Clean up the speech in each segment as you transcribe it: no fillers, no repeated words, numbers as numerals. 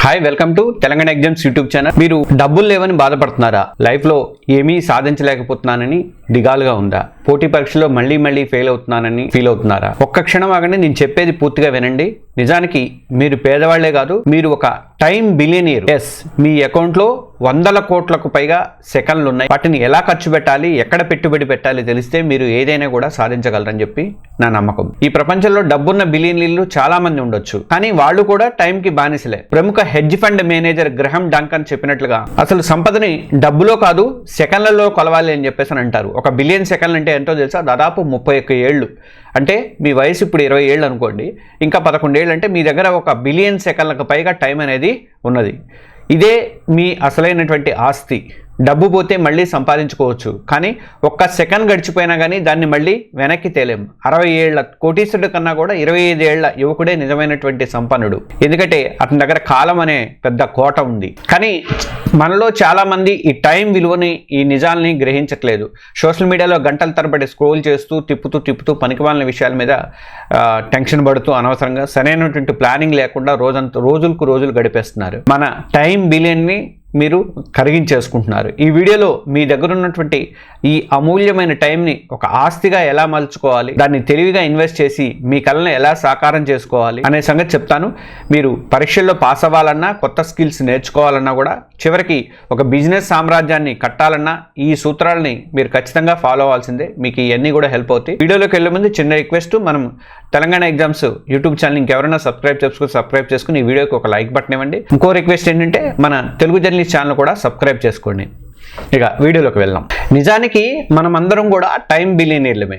Hi, welcome to Telangana exams YouTube channel. మీరు డబ్బులు లేవని బాధపడుతున్నారా? లైఫ్లో ఏమీ సాధించలేకపోతున్నానని దిగాలుగా ఉందా? పోటీ పరీక్షలో మళ్ళీ ఫెయిల్ అవుతున్నానని ఫీల్ అవుతున్నారా? ఒక్క క్షణం ఆగండి, నేను చెప్పేది పూర్తిగా వినండి. నిజానికి మీరు పేదవాళ్లే కాదు, మీరు ఒక టైం బిలియనీర్. ఎస్, మీ అకౌంట్లో వందల కోట్లకు పైగా సెకండ్లు ఉన్నాయి. వాటిని ఎలా ఖర్చు పెట్టాలి, ఎక్కడ పెట్టుబడి పెట్టాలి తెలిస్తే మీరు ఏదైనా కూడా సాధించగలరని చెప్పి నా నమ్మకం. ఈ ప్రపంచంలో డబ్బున్న బిలియనీర్లు చాలా మంది ఉండొచ్చు, కానీ వాళ్ళు కూడా టైంకి బానిసలే. ప్రముఖ హెడ్జ్ ఫండ్ మేనేజర్ గ్రహం డంకన్ చెప్పినట్లుగా అసలు సంపదని డబ్బులో కాదు సెకండ్లలో కొలవాలి అని చెప్పేసి అని అంటారు. ఒక బిలియన్ సెకండ్లు అంటే ఎంతో తెలుసా? దాదాపు 31 ఏళ్ళు. అంటే మీ వయసు ఇప్పుడు 20 ఏళ్ళు అనుకోండి, ఇంకా 11 ఏళ్ళు అంటే మీ దగ్గర ఒక బిలియన్ సెకండ్లకు పైగా టైం అనేది ఉన్నది. ఇదే మీ అసలైనటువంటి ఆస్తి. డబ్బు పోతే మళ్ళీ సంపాదించుకోవచ్చు, కానీ ఒక్క సెకండ్ గడిచిపోయినా కానీ దాన్ని మళ్ళీ వెనక్కి తేలేం. 60 ఏళ్ల కోటీశ్వరుడు కన్నా కూడా 25 ఏళ్ల యువకుడే నిజమైనటువంటి సంపన్నుడు. ఎందుకంటే అతని దగ్గర కాలం అనే పెద్ద కోట ఉంది. కానీ మనలో చాలామంది ఈ టైం విలువని, ఈ నిజాల్ని గ్రహించట్లేదు. సోషల్ మీడియాలో గంటల తరబడి స్క్రోల్ చేస్తూ తిప్పుతూ పనికిమాలిన విషయాల మీద టెన్షన్ పడుతూ అనవసరంగా సరైనటువంటి ప్లానింగ్ లేకుండా రోజులకు రోజులు గడిపేస్తున్నారు. మన టైం బిలియన్ని మీరు కరిగించేసుకుంటున్నారు. ఈ వీడియోలో మీ దగ్గర ఉన్నటువంటి ఈ అమూల్యమైన టైంని ఒక ఆస్తిగా ఎలా మలుచుకోవాలి, దాన్ని తెలివిగా ఇన్వెస్ట్ చేసి మీ కళను ఎలా సాకారం చేసుకోవాలి అనే సంగతి చెప్తాను. మీరు పరీక్షల్లో పాస్ అవ్వాలన్నా, కొత్త స్కిల్స్ నేర్చుకోవాలన్నా కూడా, చివరికి ఒక బిజినెస్ సామ్రాజ్యాన్ని కట్టాలన్నా ఈ సూత్రాలని మీరు ఖచ్చితంగా ఫాలో అవ్వాల్సిందే. మీకు ఇవన్నీ కూడా హెల్ప్ అవుతాయి. వీడియోలోకి వెళ్ళే ముందు చిన్న రిక్వెస్ట్, మనం తెలంగాణ ఎగ్జామ్స్ యూట్యూబ్ ఛానల్ ఇంకెవరైనా సబ్స్క్రైబ్ చేసుకుని ఈ వీడియోకి ఒక లైక్ బటన్ ఇవ్వండి. ఇంకో రిక్వెస్ట్ ఏంటంటే, మన తెలుగు జర్నలిస్ట్ ఛానల్ కూడా సబ్స్క్రైబ్ చేసుకోండి. ఇక వీడియోలోకి వెళ్దాం. నిజానికి మనం అందరం కూడా టైం బిలియనీర్లమే.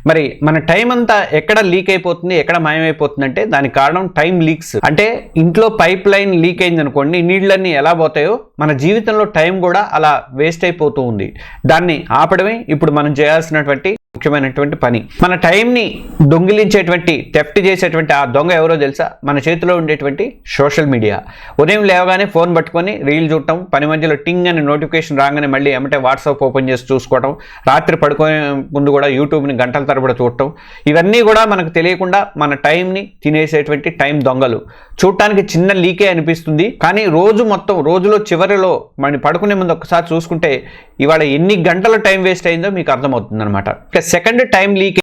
మరి మన టైం అంతా ఎక్కడ లీక్ అయిపోతుంది, ఎక్కడ మాయమైపోతుంది అంటే దానికి కారణం టైం లీక్స్. అంటే ఇంట్లో పైప్ లైన్ లీక్ అయింది అనుకోండి, నీళ్ళన్నీ ఎలా పోతాయో మన జీవితంలో టైం కూడా అలా వేస్ట్ అయిపోతూ ఉంది. దాన్ని ఆపడమే ఇప్పుడు మనం చేయాల్సినటువంటి ముఖ్యమైనటువంటి పని. మన టైంని దొంగిలించేటువంటి, థెఫ్ట్ చేసేటువంటి ఆ దొంగ ఎవరో తెలుసా? మన చేతిలో ఉండేటువంటి సోషల్ మీడియా. ఉదయం లేవగానే ఫోన్ పట్టుకొని రీల్ చూడటం, పని మధ్యలో టింగ్ అని నోటిఫికేషన్ రాగానే మళ్ళీ ఏమంటే వాట్సాప్ ఓపెన్ చేసి చూసుకోవటం, రాత్రి పడుకునే ముందు కూడా యూట్యూబ్ని గంటల తరబడి చూడటం, ఇవన్నీ కూడా మనకు తెలియకుండా మన టైంని తినేసేటువంటి టైం దొంగలు. చూడటానికి చిన్న లీకే అనిపిస్తుంది, కానీ రోజులో చివరిలో మనం పడుకునే ముందు ఒక్కసారి చూసుకుంటే ఇవాళ ఎన్ని గంటల టైం వేస్ట్ అయిందో మీకు అర్థమవుతుంది అనమాట. సెకండ్ టైం లీక్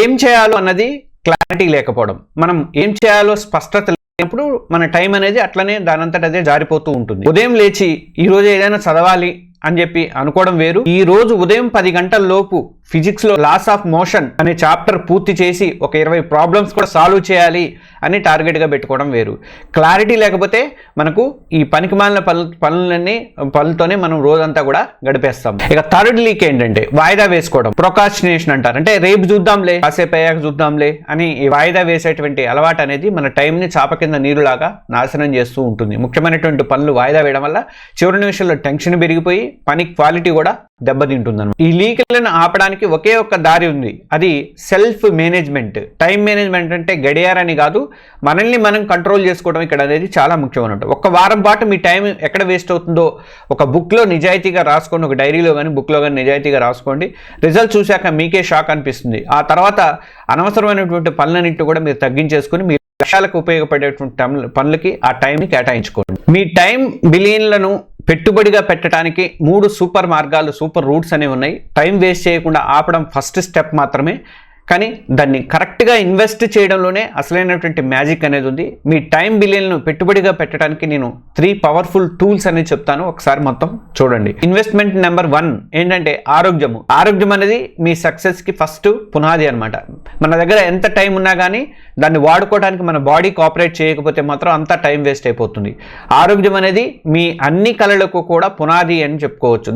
ఏం చేయాలో అన్నది క్లారిటీ లేకపోవడం, మనం ఏం చేయాలో స్పష్టత లేనప్పుడు మన టైం అనేది అట్లనే దానంతట అదే జారిపోతూ ఉంటుంది. ఉదయం లేచి ఈరోజు ఏదైనా చదవాలి అని చెప్పి అనుకోవడం వేరు, ఈ రోజు ఉదయం 10 గంటల లోపు ఫిజిక్స్లో లాస్ ఆఫ్ మోషన్ అనే చాప్టర్ పూర్తి చేసి ఒక 20 ప్రాబ్లమ్స్ కూడా సాల్వ్ చేయాలి అని టార్గెట్గా పెట్టుకోవడం వేరు. క్లారిటీ లేకపోతే మనకు ఈ పనికిమాలిన పనులతోనే మనం రోజంతా కూడా గడిపేస్తాం. ఇక థర్డ్ లీక్ ఏంటంటే వాయిదా వేసుకోవడం, ప్రొకాస్టినేషన్ అంటారు. అంటే రేపు చూద్దాంలే, కాసేపు అయ్యాక చూద్దాంలే అని ఈ వాయిదా వేసేటువంటి అలవాటు అనేది మన టైంని చాప కింద నీరులాగా నాశనం చేస్తూ ఉంటుంది. ముఖ్యమైనటువంటి పనులు వాయిదా వేయడం వల్ల చివరి నిమిషంలో టెన్షన్ పెరిగిపోయి పని క్వాలిటీ కూడా దెబ్బతింటుందన్నమాట. ఈ లీకులను ఆపడానికి ఒకే ఒక్క దారి ఉంది, అది సెల్ఫ్ మేనేజ్మెంట్. టైం మేనేజ్మెంట్ అంటే గడియారని కాదు, మనల్ని మనం కంట్రోల్ చేసుకోవడం ఇక్కడ అనేది చాలా ముఖ్యం అన్నట్టు. ఒక వారం పాటు మీ టైం ఎక్కడ వేస్ట్ అవుతుందో ఒక బుక్లో నిజాయితీగా రాసుకోండి, ఒక డైరీలో కానీ బుక్లో కానీ నిజాయితీగా రాసుకోండి. రిజల్ట్ చూశాక మీకే షాక్ అనిపిస్తుంది. ఆ తర్వాత అనవసరమైనటువంటి పనులన్నింటి కూడా మీరు తగ్గించేసుకుని మీ లక్ష్యాలకు ఉపయోగపడేటువంటి పనులకి ఆ టైంని కేటాయించుకోండి. మీ టైం బిలియన్లను పెట్టుబడిగా పెట్టడానికి 3 సూపర్ మార్గాలు, సూపర్ రూట్స్ అనేవి ఉన్నాయి. టైం వేస్ట్ చేయకుండా ఆపడం ఫస్ట్ స్టెప్ మాత్రమే, కానీ దాన్ని కరెక్ట్గా ఇన్వెస్ట్ చేయడంలోనే అసలైనటువంటి మ్యాజిక్ అనేది ఉంది. మీ టైం బిలియన్ను పెట్టుబడిగా పెట్టడానికి నేను 3 పవర్ఫుల్ టూల్స్ అనేది చెప్తాను, ఒకసారి మొత్తం చూడండి. ఇన్వెస్ట్మెంట్ నెంబర్ 1 ఏంటంటే ఆరోగ్యము. ఆరోగ్యం అనేది మీ సక్సెస్కి ఫస్ట్ పునాది అనమాట. మన దగ్గర ఎంత టైం ఉన్నా కానీ దాన్ని వాడుకోవడానికి మన బాడీ కోఆపరేట్ చేయకపోతే మాత్రం అంతా టైం వేస్ట్ అయిపోతుంది. ఆరోగ్యం అనేది మీ అన్ని కళలకు కూడా పునాది అని చెప్పుకోవచ్చు.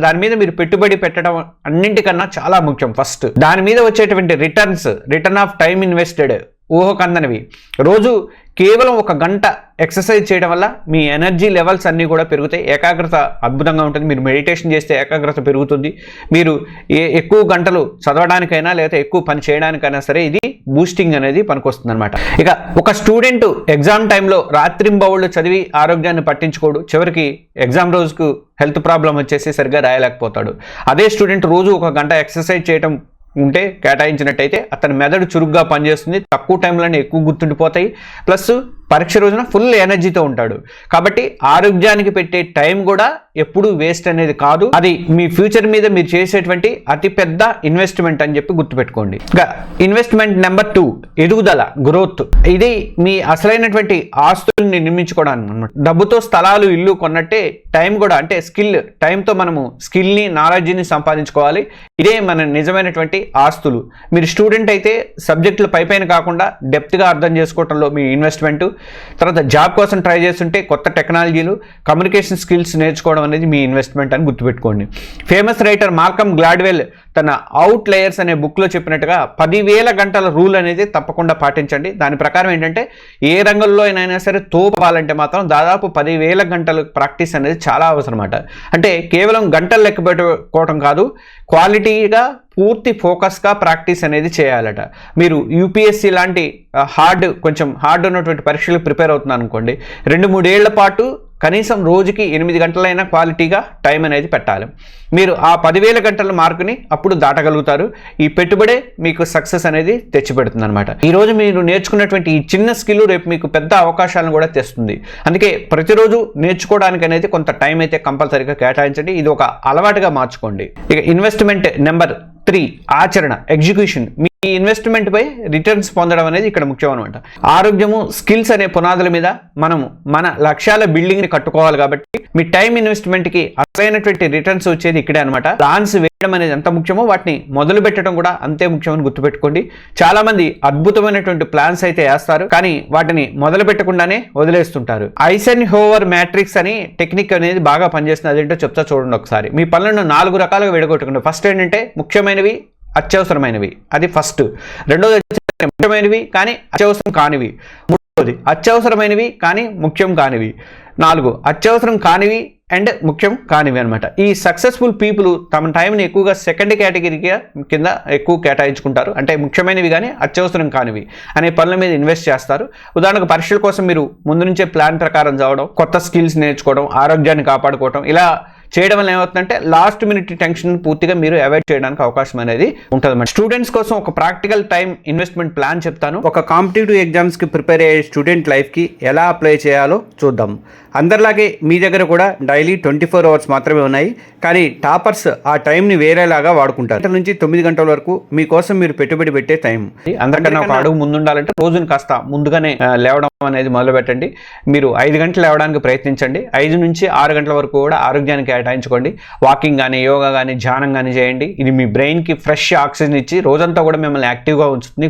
దాని మీద మీరు పెట్టుబడి పెట్టడం అన్నింటికన్నా చాలా ముఖ్యం. ఫస్ట్ దాని మీద వచ్చేటువంటి రిటర్న్ ఆఫ్ టైం ఇన్వెస్టెడ్ ఊహకందనివి. రోజు కేవలం 1 గంట ఎక్సర్సైజ్ చేయడం వల్ల మీ ఎనర్జీ లెవెల్స్ అన్నీ కూడా పెరుగుతాయి, ఏకాగ్రత అద్భుతంగా ఉంటుంది. మీరు మెడిటేషన్ చేస్తే ఏకాగ్రత పెరుగుతుంది. మీరు ఎక్కువ గంటలు చదవడానికైనా లేదా ఎక్కువ పని చేయడానికైనా సరే ఇది బూస్టింగ్ అనేది పనికొస్తుంది అనమాట. ఇక ఒక స్టూడెంట్ ఎగ్జామ్ టైంలో రాత్రింబవళ్ళు చదివి ఆరోగ్యాన్ని పట్టించుకోడు, చివరికి ఎగ్జామ్ రోజుకు హెల్త్ ప్రాబ్లం వచ్చేసి సరిగ్గా రాయలేకపోతాడు. అదే స్టూడెంట్ రోజు 1 గంట ఎక్సర్సైజ్ చేయడం ఉంటే కేటాయించినట్టయితే అతని మెదడు చురుగ్గా పనిచేస్తుంది, తక్కువ టైంలోనే ఎక్కువ గుర్తుండిపోతాయి, ప్లస్ పరీక్ష రోజున ఫుల్ ఎనర్జీతో ఉంటాడు. కాబట్టి ఆరోగ్యానికి పెట్టే టైం కూడా ఎప్పుడు వేస్ట్ అనేది కాదు. అది మీ ఫ్యూచర్ మీద మీరు చేసేటువంటి అతిపెద్ద ఇన్వెస్ట్మెంట్ అని చెప్పి గుర్తుపెట్టుకోండి. ఇంకా ఇన్వెస్ట్మెంట్ నెంబర్ 2, ఎదుగుదల, గ్రోత్. ఇది మీ అసలైనటువంటి ఆస్తుల్ని నిర్మించుకోవడానికి అన్నమాట. డబ్బుతో స్థలాలు, ఇల్లు కొన్నట్టే టైం కూడా, అంటే టైంతో మనము స్కిల్ని, నాలెడ్జ్ని సంపాదించుకోవాలి. ఇదే మన నిజమైనటువంటి ఆస్తులు. మీరు స్టూడెంట్ అయితే సబ్జెక్టులు పైపైన కాకుండా డెప్త్గా అర్థం చేసుకోవడంలో మీ ఇన్వెస్ట్మెంట్. తర్వాత జాబ్ కోసం ట్రై చేస్తుంటే కొత్త టెక్నాలజీలు, కమ్యూనికేషన్ స్కిల్స్ నేర్చుకోవడం అనేది మీ ఇన్వెస్ట్మెంట్ అని గుర్తుపెట్టుకోండి. ఫేమస్ రైటర్ మాల్కమ్ గ్లాడ్వెల్ తన అవుట్ లేయర్స్ అనే బుక్లో చెప్పినట్టుగా 10,000 గంటల రూల్ అనేది తప్పకుండా పాటించండి. దాని ప్రకారం ఏంటంటే ఏ రంగంలో అయినా సరే తోపాలంటే మాత్రం దాదాపు 10,000 గంటలు ప్రాక్టీస్ అనేది చాలా అవసరం అన్నమాట. అంటే కేవలం గంటలు లెక్క పెట్టుకోవడం కాదు, క్వాలిటీగా పూర్తి ఫోకస్గా ప్రాక్టీస్ అనేది చేయాలట. మీరు యూపీఎస్సీ లాంటి కొంచెం హార్డ్ ఉన్నటువంటి పరీక్షలకు ప్రిపేర్ అవుతున్నాను అనుకోండి, 2-3 ఏళ్ల పాటు కనీసం రోజుకి 8 గంటలైనా క్వాలిటీగా టైం అనేది పెట్టాలి. మీరు ఆ 10,000 గంటల మార్కుని అప్పుడు దాటగలుగుతారు. ఈ పెట్టుబడే మీకు సక్సెస్ అనేది తెచ్చిపెడుతుంది అనమాట. ఈరోజు మీరు నేర్చుకున్నటువంటి ఈ చిన్న స్కిల్ రేపు మీకు పెద్ద అవకాశాలను కూడా తెస్తుంది. అందుకే ప్రతిరోజు నేర్చుకోవడానికి అనేది కొంత టైం అయితే కంపల్సరీగా కేటాయించండి. ఇది ఒక అలవాటుగా మార్చుకోండి. ఇక ఇన్వెస్ట్మెంట్ నెంబర్ 3, ఆచరణ, ఎగ్జిక్యూషన్. మీ ఇన్వెస్ట్మెంట్ పై రిటర్న్స్ పొందడం అనేది ఇక్కడ ముఖ్యం అనమాట. ఆరోగ్యము, స్కిల్స్ అనే పునాదుల మీద మనము మన లక్ష్యాల బిల్డింగ్ని కట్టుకోవాలి. కాబట్టి మీ టైం ఇన్వెస్ట్మెంట్కి అసలైనటువంటి రిటర్న్స్ వచ్చేది ఇక్కడే అనమాట. ప్లాన్స్ వేయడం అనేది ఎంత ముఖ్యమో వాటిని మొదలు పెట్టడం కూడా అంతే ముఖ్యమని గుర్తుపెట్టుకోండి. చాలా మంది అద్భుతమైనటువంటి ప్లాన్స్ అయితే వేస్తారు, కానీ వాటిని మొదలు పెట్టకుండానే వదిలేస్తుంటారు. ఐసెన్హోవర్ మ్యాట్రిక్స్ అని టెక్నిక్ అనేది బాగా పనిచేస్తుంది. అదేంటో చెప్తా చూడండి ఒకసారి. మీ పనులను 4 రకాలుగా విడగొట్టుకోండి. ఫస్ట్ ఏంటంటే ముఖ్యమైనవి, అత్యవసరమైనవి, అది ఫస్ట్. రెండోది ముఖ్యమైనవి కానీ అత్యవసరం కానివి. మూడోది అత్యవసరమైనవి కానీ ముఖ్యం కానివి. 4 అత్యవసరం కానివి అండ్ ముఖ్యం కానివి అనమాట. ఈ సక్సెస్ఫుల్ పీపుల్ తమ టైంని ఎక్కువగా సెకండ్ కేటగిరీగా కింద ఎక్కువ కేటాయించుకుంటారు. అంటే ముఖ్యమైనవి కానీ అత్యవసరం కానివి అనే పనుల మీద ఇన్వెస్ట్ చేస్తారు. ఉదాహరణకు పరీక్షల కోసం మీరు ముందు నుంచే ప్లాన్ ప్రకారం చదవడం, కొత్త స్కిల్స్ నేర్చుకోవడం, ఆరోగ్యాన్ని కాపాడుకోవడం, ఇలా చేయడం వల్ల ఏమవుతుందంటే లాస్ట్ మినిట్ టెన్షన్ పూర్తిగా మీరు అవాయిడ్ చేయడానికి అవకాశం అనేది ఉంటుంది. స్టూడెంట్స్ కోసం ఒక ప్రాక్టికల్ టైం ఇన్వెస్ట్మెంట్ ప్లాన్ చెప్తాను. ఒక కాంపిటేటివ్ ఎగ్జామ్స్కి ప్రిపేర్ అయ్యే స్టూడెంట్ లైఫ్కి ఎలా అప్లై చేయాలో చూద్దాం. అందరిలాగే మీ దగ్గర కూడా డైలీ 24 అవర్స్ మాత్రమే ఉన్నాయి, కానీ టాపర్స్ ఆ టైంని వేరేలాగా వాడుకుంటారు. 8 నుంచి 9 గంటల వరకు మీకోసం మీరు పెట్టుబడి పెట్టే టైం. అందరికన్నా ఒక అడుగు ముందు ఉండాలంటే రోజుని కాస్త ముందుగానే లేవడం అనేది మొదలు పెట్టండి. మీరు 5 గంటలు లేవడానికి ప్రయత్నించండి. 5 నుంచి 6 గంటల వరకు కూడా ఆరోగ్యానికి కేటాయించుకోండి. వాకింగ్ కానీ, యోగా కానీ, ధ్యానం కానీ చేయండి. ఇది మీ బ్రెయిన్కి ఫ్రెష్ ఆక్సిజన్ ఇచ్చి రోజంతా కూడా మిమ్మల్ని యాక్టివ్గా ఉంచుతుంది.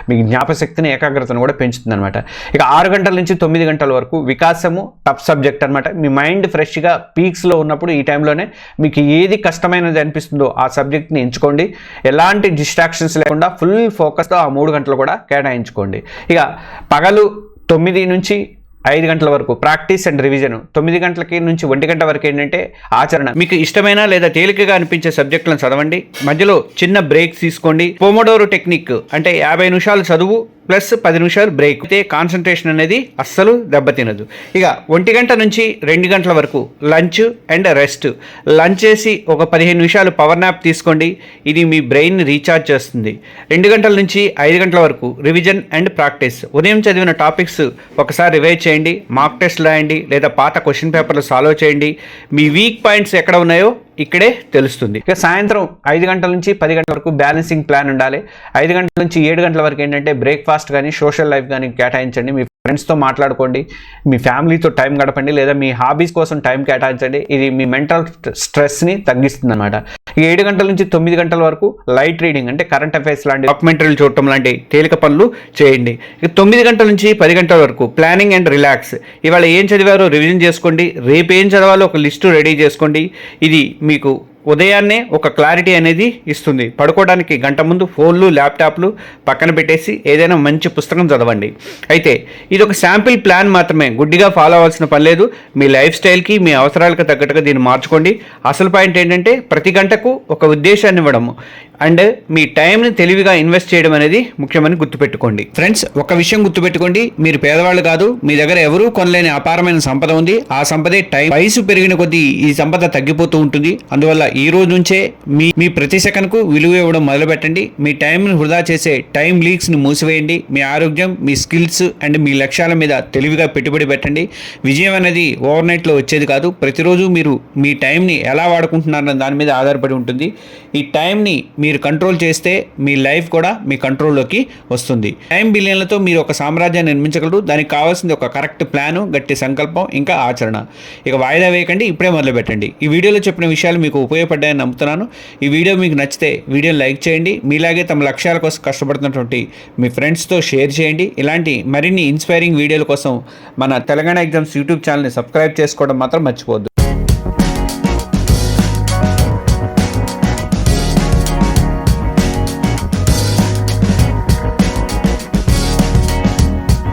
మీ జ్ఞాపశక్తిని, ఏకాగ్రతను కూడా పెంచుతుంది అనమాట. ఇక 6 గంటల నుంచి 9 గంటల వరకు వికాసము, టఫ్ సబ్జెక్ట్ అనమాట. మీ మైండ్ ఫ్రెష్గా పీక్స్లో ఉన్నప్పుడు ఈ టైంలోనే మీకు ఏది కష్టమైనది అనిపిస్తుందో ఆ సబ్జెక్ట్ని ఎంచుకోండి. ఎలాంటి డిస్ట్రాక్షన్స్ లేకుండా ఫుల్ ఫోకస్తో ఆ 3 గంటలు కూడా కేటాయించుకోండి. ఇక పగలు 9 నుంచి 5 గంటల వరకు ప్రాక్టీస్ అండ్ రివిజన్, 9 గంటలకి నుంచి 1 గంట వరకు ఏంటంటే ఆచరణ. మీకు ఇష్టమైన లేదా తేలికగా అనిపించే సబ్జెక్టులను చదవండి. మధ్యలో చిన్న బ్రేక్ తీసుకోండి. పోమోడోరో టెక్నిక్ అంటే 50 నిమిషాలు చదువు ప్లస్ 10 నిమిషాలు బ్రేక్. అయితే కాన్సన్ట్రేషన్ అనేది అస్సలు దెబ్బతినదు. ఇక 1 గంట నుంచి 2 గంటల వరకు లంచ్ అండ్ రెస్ట్. లంచ్ చేసి ఒక 15 నిమిషాలు పవర్ నాప్ తీసుకోండి. ఇది మీ బ్రెయిన్ని రీఛార్జ్ చేస్తుంది. 2 గంటల నుంచి 5 గంటల వరకు రివిజన్ అండ్ ప్రాక్టీస్. ఉదయం చదివిన టాపిక్స్ ఒకసారి రివైజ్ చేయండి, మాక్ టెస్ట్ రాయండి లేదా పాత క్వశ్చన్ పేపర్లు సాల్వ్ చేయండి. మీ వీక్ పాయింట్స్ ఎక్కడ ఉన్నాయో ఇక్కడే తెలుస్తుంది. ఇక సాయంత్రం 5 గంటల నుంచి 10 గంటల వరకు బ్యాలెన్సింగ్ ప్లాన్ ఉండాలి. 5 గంటల నుంచి 7 గంటల వరకు ఏంటంటే బ్రేక్ఫాస్ట్ కానీ, సోషల్ లైఫ్ కానీ కేటాయించండి. మీ ఫ్రెండ్స్తో మాట్లాడుకోండి, మీ ఫ్యామిలీతో టైం గడపండి లేదా మీ హాబీస్ కోసం టైం కేటాయించండి. ఇది మీ మెంటల్ స్ట్రెస్ని తగ్గిస్తుంది అనమాట. 7 గంటల నుంచి 9 గంటల వరకు లైట్ రీడింగ్ అంటే కరెంట్ అఫైర్స్ లాంటి డాక్యుమెంటరీలు చూడటం లాంటి తేలిక పనులు చేయండి. ఇక 9 గంటల నుంచి 10 గంటల వరకు ప్లానింగ్ అండ్ రిలాక్స్. ఇవాళ ఏం చదివారో రివిజన్ చేసుకోండి. రేపు ఏం చదవాలో ఒక లిస్టు రెడీ చేసుకోండి. ఇది మీకు ఉదయాన్నే ఒక క్లారిటీ అనేది ఇస్తుంది. పడుకోవడానికి గంట ముందు ఫోన్లు, ల్యాప్టాప్లు పక్కన పెట్టేసి ఏదైనా మంచి పుస్తకం చదవండి. అయితే ఇది ఒక శాంపిల్ ప్లాన్ మాత్రమే, గుడ్డిగా ఫాలో అవ్వాల్సిన పని లేదు. మీ లైఫ్ స్టైల్కి, మీ అవసరాలకు తగ్గట్టుగా దీన్ని మార్చుకోండి. అసలు పాయింట్ ఏంటంటే ప్రతి గంటకు ఒక ఉద్దేశాన్ని ఇవ్వడము. అండ్ మీ టైంని తెలివిగా ఇన్వెస్ట్ చేయడం అనేది ముఖ్యమని గుర్తుపెట్టుకోండి. ఫ్రెండ్స్, ఒక విషయం గుర్తుపెట్టుకోండి, మీరు పేదవాళ్ళు కాదు. మీ దగ్గర ఎవరూ కొనలేని అపారమైన సంపద ఉంది. ఆ సంపదే టైం. వయసు పెరిగిన కొద్దీ ఈ సంపద తగ్గిపోతూ ఉంటుంది. అందువల్ల ఈ రోజు నుంచే మీ ప్రతి సెకన్కు విలువ ఇవ్వడం మొదలు పెట్టండి. మీ టైంని వృధా చేసే టైం లీక్స్ ని మూసివేయండి. మీ ఆరోగ్యం, మీ స్కిల్స్ అండ్ మీ లక్ష్యాల మీద తెలివిగా పెట్టుబడి పెట్టండి. విజయం అనేది ఓవర్ నైట్ లో వచ్చేది కాదు. ప్రతిరోజు మీరు మీ టైంని ఎలా వాడుకుంటున్నారన్న దాని మీద ఆధారపడి ఉంటుంది. ఈ టైంని మీరు కంట్రోల్ చేస్తే మీ లైఫ్ కూడా మీ కంట్రోల్లోకి వస్తుంది. టైం బిలియన్లతో మీరు ఒక సామ్రాజ్యాన్ని నిర్మించగలరు. దానికి కావాల్సింది ఒక కరెక్ట్ ప్లాను, గట్టి సంకల్పం, ఇంకా ఆచరణ. ఇక వాయిదా వేయకండి, ఇప్పుడే మొదలు పెట్టండి. ఈ వీడియోలో చెప్పిన విషయాలు మీకు ఉపయోగపడ్డాయని నమ్ముతున్నాను. ఈ వీడియో మీకు నచ్చితే వీడియోని లైక్ చేయండి. మీలాగే తమ లక్ష్యాల కోసం కష్టపడుతున్నటువంటి మీ ఫ్రెండ్స్తో షేర్ చేయండి. ఇలాంటి మరిన్ని ఇన్స్పైరింగ్ వీడియోల కోసం మన తెలంగాణ ఎగ్జామ్స్ యూట్యూబ్ ఛానల్ని సబ్స్క్రైబ్ చేసుకోవడం మాత్రం మర్చిపోవద్దు.